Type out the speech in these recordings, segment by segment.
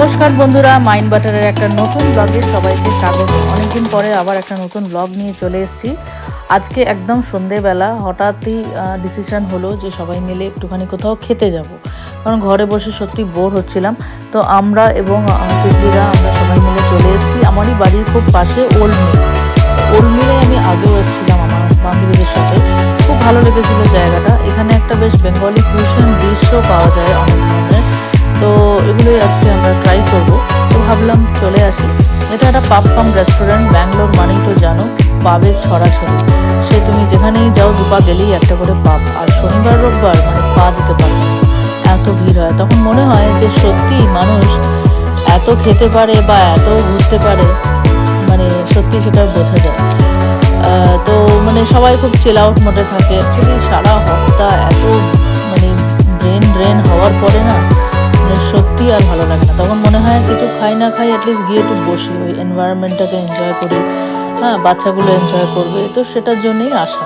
নমস্কার বন্ধুরা, মাইন্ড বাটারের একটা নতুন ব্লগে সবাইকে স্বাগত। অনেকদিন পরে আবার একটা নতুন ব্লগ নিয়ে চলে এসেছি। আজকে একদম সন্ধেবেলা হঠাৎই ডিসিশন হলো যে সবাই মিলে একটুখানি কোথাও খেতে যাব, কারণ ঘরে বসে সত্যি বোর হচ্ছিলাম। তো আমরা এবং পিসিরা আমরা সবাই মিলে চলে এসেছি আমারই বাড়ির খুব পাশে ওল্ড মিলে। আমি আগেও এসেছিলাম আমার বান্ধবীদের সাথে, খুব ভালো লেগেছিল জায়গাটা। এখানে একটা বেশ বেঙ্গলি ফিউশন ডিশও পাওয়া যায় অনেক ধরনের, তো এগুলোই আজকে আমরা ট্রাই করব। তো ভাবলাম চলে আসি। এটা একটা পাব কাম রেস্টুরেন্ট। ব্যাঙ্গালোর মানেই তো জানো পাবের ছড়াছড়ি। সে তুমি যেখানেই যাও দুপা গেলেই একটা করে পাব, আর শনিবার রোববার মানে পা দিতে পারবে না, এত ভিড় হয়। তখন মনে হয় যে সত্যি মানুষ এত খেতে পারে বা এত ঘুরতে পারে, মানে সত্যি সেটা বোঝা যায়। তো মানে সবাই খুব চিল আউট মোডে থাকে। অ্যাকচুয়ালি সারা হপ্তাহ এত মানে ড্রেন হওয়ার পরে না সত্যি আর ভালো লাগে না। তখন মনে হয় কিছু খাই না খাই অ্যাটলিস্ট গিয়ে একটু বসি, ওই এনভায়রনমেন্টটাকে এনজয় করি। হ্যাঁ, বাচ্চাগুলো এনজয় করবে, তো সেটার জন্যই আসা।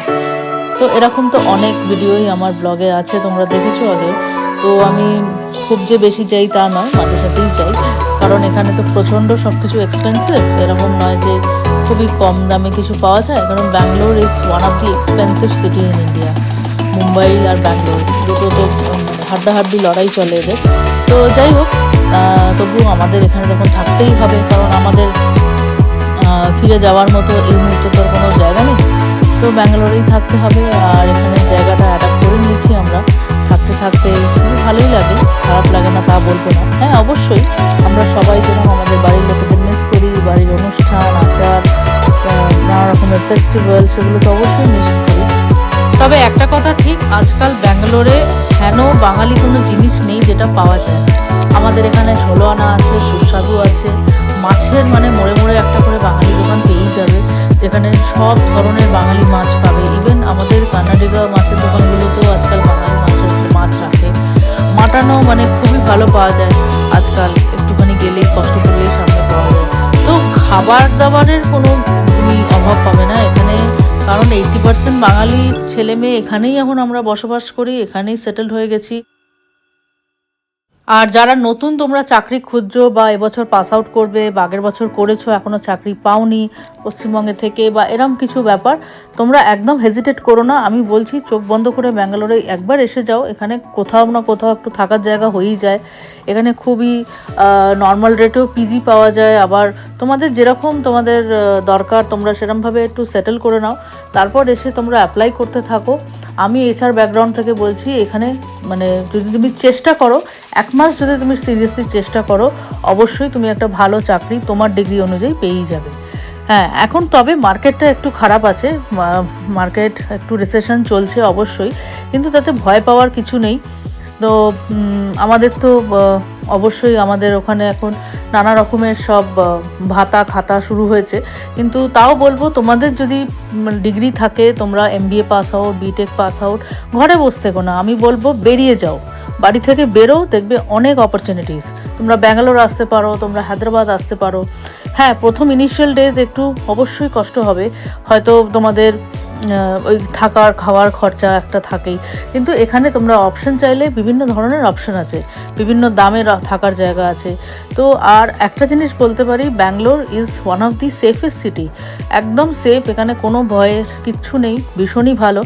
তো এরকম তো অনেক ভিডিওই আমার ব্লগে আছে, তোমরা দেখেছো আগে। তো আমি খুব যে বেশি চাই তা নয়, মাঝে সাথেই চাই, কারণ এখানে তো প্রচণ্ড সব কিছু এক্সপেন্সিভ। এরকম নয় যে খুবই কম দামে কিছু পাওয়া যায়, কারণ Bangalore is one of the expensive city in India. Mumbai আর ব্যাঙ্গালোর দুটো তো হাড্ডাহাড্ডি লড়াই চলে এদের। তো যাই হোক, তবুও আমাদের এখানে যখন থাকতেই হবে, কারণ আমাদের ফিরে যাওয়ার মতো এই মুহূর্তে তো কোনো জায়গা নেই, তো ব্যাঙ্গালোরেই থাকতে হবে। আর এখানে জায়গাটা অ্যাডাপ্ট করে নিয়েছি আমরা। থাকতে থাকতে খুবই ভালোই লাগে, খারাপ লাগে না তা বলবো না। হ্যাঁ, অবশ্যই আমরা সবাই যেরকম আমাদের বাড়ির লোকেদের মিস করি, বাড়ির অনুষ্ঠান আচার, নানা রকমের ফেস্টিভ্যাল, সেগুলো তো অবশ্যই মিস করি। তবে একটা কথা ঠিক, আজকাল ব্যাঙ্গালোরে হেন বাঙালি কোনো জিনিস নেই যেটা পাওয়া যায় না। আমাদের এখানে 16 আনা আছে, সুস্বাদু আছে, মাছের মানে মোড়ে মোড়ে একটা করে বাঙালি দোকান পেয়েই যাবে, যেখানে সব ধরনের বাঙালি মাছ পাবে। ইভেন আমাদের কানাডিগা মাছের দোকানগুলোতেও আজকাল বাঙালি মাছ রাখে। মাটনও মানে খুবই ভালো পাওয়া যায় আজকাল, একটুখানি গেলেই কষ্ট করলেই সামনে পাওয়া যায়। তো খাবার দাবারের কোনো তুমি অভাব পাবে না এখানে, কারণ 80% বাঙালি ছেলে মেয়ে এখানেই এখন আমরা বসবাস করি, এখানেই সেটেলড হয়ে গেছি। আর যারা নতুন তোমরা চাকরি খুঁজছো বা এবছর পাস আউট করবে বা আগের বছর করেছো এখনও চাকরি পাওনি পশ্চিমবঙ্গে থেকে বা এরম কিছু ব্যাপার, তোমরা একদম হেজিটেট করো না। আমি বলছি চোখ বন্ধ করে ব্যাঙ্গালোরে একবার এসে যাও। এখানে কোথাও না কোথাও একটু থাকার জায়গা হয়েই যায়। এখানে খুবই নর্মাল রেটেও পিজি পাওয়া যায়। আবার তোমাদের যেরকম তোমাদের দরকার তোমরা সেরকমভাবে একটু সেটেল করে নাও, তারপর এসে তোমরা অ্যাপ্লাই করতে থাকো। আমি এইচআর ব্যাকগ্রাউন্ড থেকে বলছি, এখানে মানে যদি তুমি চেষ্টা করো, 1 মাস যদি তুমি সিরিয়াসলি চেষ্টা করো, অবশ্যই তুমি একটা ভালো চাকরি তোমার ডিগ্রি অনুযায়ী পেয়েই যাবে। হ্যাঁ, এখন তবে মার্কেটটা একটু খারাপ আছে, মার্কেট একটু রিসেশন চলছে অবশ্যই, কিন্তু তাতে ভয় পাওয়ার কিছু নেই। তো আমাদের তো অবশ্যই আমাদের ওখানে এখন নানা রকমের সব ভাতা খাতা শুরু হয়েছে, কিন্তু তাও বলবো তোমাদের যদি ডিগ্রি থাকে, তোমরা MBA pass out, BTech pass out, ঘরে বসে থেকো না। আমি বলবো বেরিয়ে যাও, বাড়ি থেকে বেরো, দেখবে অনেক অপরচুনিটিস। তোমরা ব্যাঙ্গালোর আসতে পারো, তোমরা হায়দ্রাবাদ আসতে পারো। হ্যাঁ, প্রথম ইনিশিয়াল ডেজ একটু অবশ্যই কষ্ট হবে, হয়তো তোমাদের ওই থাকার খাওয়ার খরচা একটা থাকেই, কিন্তু এখানে তোমরা অপশন চাইলে বিভিন্ন ধরনের অপশন আছে, বিভিন্ন দামে থাকার জায়গা আছে। তো আর একটা জিনিস বলতে পারি, Bangalore is one of the safest city. একদম সেফ, এখানে কোনো ভয়ের কিচ্ছু নেই, ভীষণই ভালো।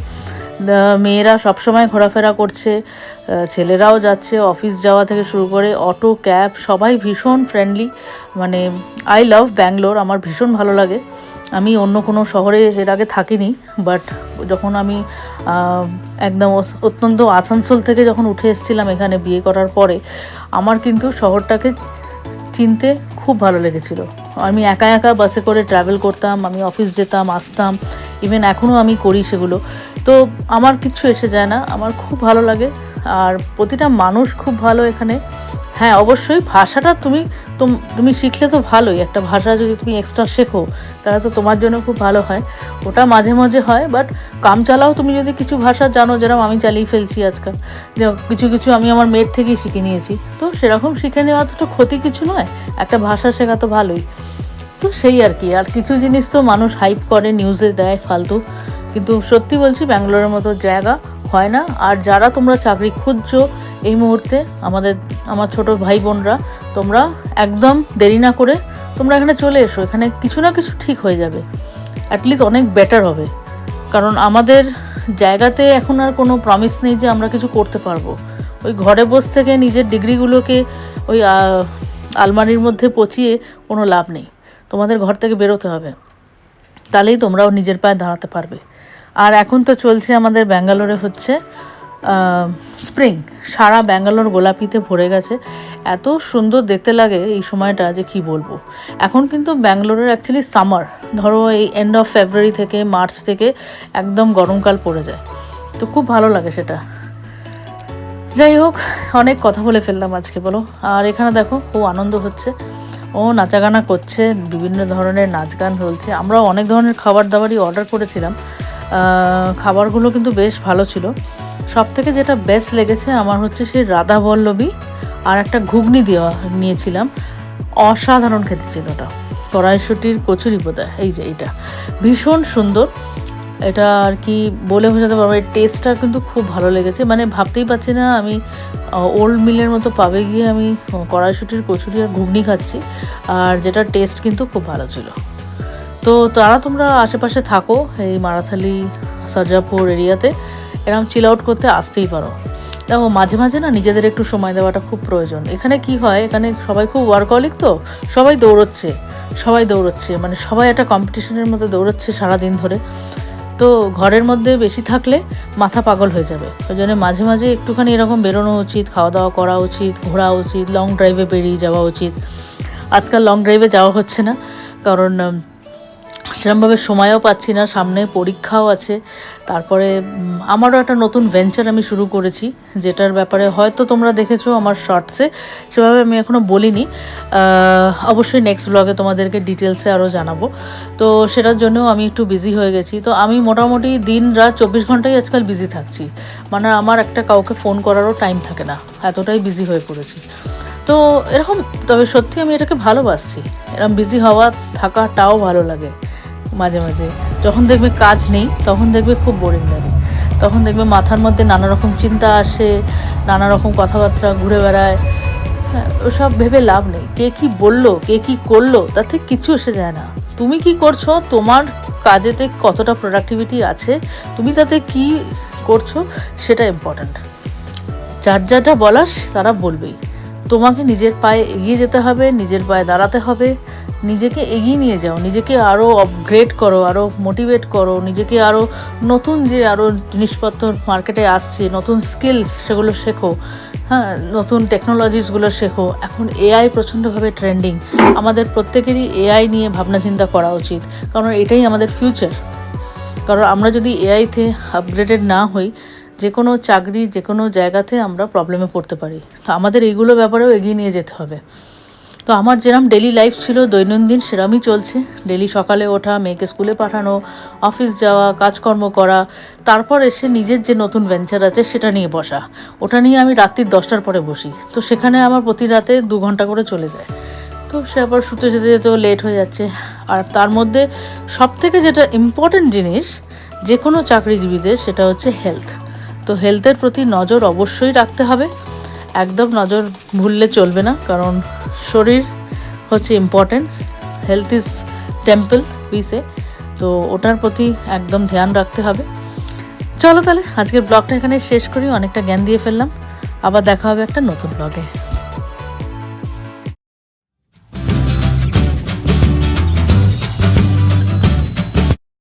মেয়েরা সবসময় ঘোরাফেরা করছে, ছেলেরাও যাচ্ছে, অফিস যাওয়া থেকে শুরু করে অটো ক্যাব সবাই ভীষণ ফ্রেন্ডলি। মানে আই লাভ ব্যাঙ্গালোর, আমার ভীষণ ভালো লাগে। আমি অন্য কোনো শহরে এর আগে থাকিনি, বাট যখন আমি একদম অত্যন্ত আসানসোল থেকে যখন উঠে এসেছিলাম এখানে বিয়ে করার পরে, আমার কিন্তু শহরটাকে চিনতে খুব ভালো লেগেছিল। আমি একা একা বাসে করে ট্রাভেল করতাম, আমি অফিস যেতাম আসতাম, ইভেন এখনও আমি করি সেগুলো। তো আমার কিচ্ছু এসে যায় না, আমার খুব ভালো লাগে। আর প্রতিটা মানুষ খুব ভালো এখানে। হ্যাঁ, অবশ্যই ভাষাটা তুমি শিখলে তো ভালোই, একটা ভাষা যদি তুমি এক্সট্রা শেখো তাহলে তো তোমার জন্য খুব ভালো হয়। ওটা মাঝে মাঝে হয়, বাট কাম চালাও তুমি যদি কিছু ভাষা জানো, যেরকম আমি চালিয়ে ফেলছি আজকাল, যে কিছু কিছু আমি আমার মেয়ের থেকেই শিখে নিয়েছি, তো সেরকম শিখে নেওয়া তো ক্ষতি কিছু নয়, একটা ভাষা শেখা তো ভালোই। তো সেই আর কি। আর কিছু জিনিস তো মানুষ হাইপ করে, নিউজে দেয় ফালতু, কিন্তু সত্যি বলছি ব্যাঙ্গালোরের মতো জায়গা হয় না। আর যারা তোমরা চাকরি খুঁজছো এই মুহূর্তে, আমার ছোট ভাই বোনরা, তোমরা একদম দেরি না করে তোমরা এখানে চলে এসো, এখানে কিছু না কিছু ঠিক হয়ে যাবে, অ্যাটলিস্ট অনেক বেটার হবে। কারণ আমাদের জায়গাতে এখন আর কোনো প্রমিস নেই যে আমরা কিছু করতে পারবো। ওই ঘরে বসে থেকে নিজের ডিগ্রিগুলোকে ওই আলমারির মধ্যে পচিয়ে কোনো লাভ নেই, তোমাদের ঘর থেকে বেরোতে হবে, তাহলেই তোমরাও নিজের পায়ে দাঁড়াতে পারবে। আর এখন তো চলছে আমাদের ব্যাঙ্গালোরে হচ্ছে স্প্রিং, সারা ব্যাঙ্গালোর গোলাপিতে ভরে গেছে, এত সুন্দর দেখতে লাগে এই সময়টা যে কি বলবো। এখন কিন্তু ব্যাঙ্গালোরের অ্যাকচুয়ালি সামার, ধরো এই এন্ড অফ ফেব্রুয়ারি থেকে মার্চ থেকে একদম গরমকাল পড়ে যায়, তো খুব ভালো লাগে সেটা। যাই হোক, অনেক কথা বলে ফেললাম আজকে বলো। আর এখানে দেখো খুব আনন্দ হচ্ছে, ও নাচাগানা করছে, বিভিন্ন ধরনের নাচ গান চলছে। আমরাও অনেক ধরনের খাবার দাবারই অর্ডার করেছিলাম, খাবারগুলো কিন্তু বেশ ভালো ছিল। সব থেকে যেটা বেস্ট লেগেছে আমার হচ্ছে সেই রাধা বল্লভী আর একটা ঘুগনি নিয়েছিলাম, অসাধারণ খেতে ছিল ওটা। কড়াইশুঁটির কচুরি বোধহয়, এই যে এইটা ভীষণ সুন্দর, এটা আর কি বলে বোঝাতে পারবো, এই টেস্টটা কিন্তু খুব ভালো লেগেছে। মানে ভাবতেই পারছি না আমি ওল্ড মিলের মতো পাবে গিয়ে আমি কড়াইশুঁটির কচুরি আর ঘুগনি খাচ্ছি, আর যেটা টেস্ট কিন্তু খুব ভালো ছিল। তো তোমরা আশেপাশে থাকো এই মারাথালি সার্জাপুর এরিয়াতে, এরকম চিল আউট করতে আসতেই পারো। দেখো মাঝে মাঝে না নিজেদের একটু সময় দেওয়াটা খুব প্রয়োজন। এখানে কি হয়, এখানে সবাই খুব ওয়ার্কহলিক, তো সবাই দৌড়চ্ছে, মানে সবাই একটা কম্পিটিশনের মধ্যে দৌড়চ্ছে সারাদিন ধরে। তো ঘরের মধ্যে বেশি থাকলে মাথা পাগল হয়ে যাবে, ওই জন্য মাঝে মাঝে একটুখানি এরকম বেরোনো উচিত, খাওয়া দাওয়া করা উচিত, ঘোরা উচিত, লং ড্রাইভে বেরিয়ে যাওয়া উচিত। আজকাল লং ড্রাইভে যাওয়া হচ্ছে না, কারণ সেরকমভাবে সময়ও পাচ্ছি না, সামনে পরীক্ষাও আছে। তারপরে আমারও একটা নতুন ভেঞ্চার আমি শুরু করেছি, যেটার ব্যাপারে হয়তো তোমরা দেখেছো আমার শর্টসে, সেভাবে আমি এখনও বলিনি। অবশ্যই নেক্সট ব্লগে তোমাদেরকে ডিটেলসে আরও জানাবো। তো সেটার জন্যও আমি একটু বিজি হয়ে গেছি। তো আমি মোটামুটি দিন রাত 24 ঘন্টাই আজকাল বিজি থাকছি, মানে আমার একটা কাউকে ফোন করারও টাইম থাকে না, এতটাই বিজি হয়ে পড়েছি। তো এরকম, তবে সত্যি আমি এটাকে ভালোবাসছি, এরকম বিজি হওয়া থাকাটাও ভালো লাগে। মাঝে মাঝে যখন দেখবে কাজ নেই তখন দেখবে খুব বোরিং লাগে, তখন দেখবে মাথার মধ্যে নানা রকম চিন্তা আসে, নানা রকম কথাবার্তা ঘুরে বেড়ায়। ওসব ভেবে লাভ নেই, কে কি বললো কে কি করলো তাতে কিছু এসে যায় না। তুমি কি করছো, তোমার কাজেতে কতটা প্রোডাক্টিভিটি আছে, তুমি তাতে কি করছো সেটা ইম্পর্ট্যান্ট। যার যারটা বলার তারা বলবেই, তোমাকে নিজের পায়ে এগিয়ে যেতে হবে, নিজের পায়ে দাঁড়াতে হবে, নিজেকে এগিয়ে নিয়ে যাও, নিজেকে আরও আপগ্রেড করো, আরও মোটিভেট করো, নিজেকে আরও নতুন যে আরও জিনিসপত্র মার্কেটে আসছে, নতুন স্কিলস সেগুলো শেখো, হ্যাঁ, নতুন টেকনোলজিসগুলো শেখো। এখন এআই প্রচণ্ডভাবে ট্রেন্ডিং, আমাদের প্রত্যেকেরই এআই নিয়ে ভাবনা চিন্তা করা উচিত, কারণ এটাই আমাদের ফিউচার। কারণ আমরা যদি এআইতে আপগ্রেডেড না হই, যে কোনো চাকরি যে কোনো জায়গাতে আমরা প্রবলেমে পড়তে পারি। তো আমাদের এইগুলো ব্যাপারেও এগিয়ে নিয়ে যেতে হবে। তো আমার যেরকম ডেলি লাইফ ছিল দৈনন্দিন, সেরকমই চলছে। ডেলি সকালে ওঠা, মেয়েকে স্কুলে পাঠানো, অফিস যাওয়া, কাজকর্ম করা, তারপর এসে নিজের যে নতুন ভেঞ্চার আছে সেটা নিয়ে বসা। ওটা নিয়ে আমি রাত্রির 10টার পরে বসি, তো সেখানে আমার প্রতি রাতে 2 ঘন্টা করে চলে যায়। তো সে আবার শুতে যেতে যেতেও লেট হয়ে যাচ্ছে। আর তার মধ্যে সবথেকে যেটা ইম্পর্ট্যান্ট জিনিস যে কোনো চাকরিজীবীদের, সেটা হচ্ছে হেলথ। তো হেলথের প্রতি নজর অবশ্যই রাখতে হবে, একদম নজর ভুললে চলবে না, কারণ শরীর হচ্ছে ইম্পর্ট্যান্ট, হেলথ ইজ টেম্পল পিসে, তো ওটার প্রতি একদম ধ্যান রাখতে হবে। চলো তাহলে আজকের ব্লগটা এখানে শেষ করি, অনেকটা জ্ঞান দিয়ে ফেললাম, আবার দেখা হবে একটা নতুন ব্লগে।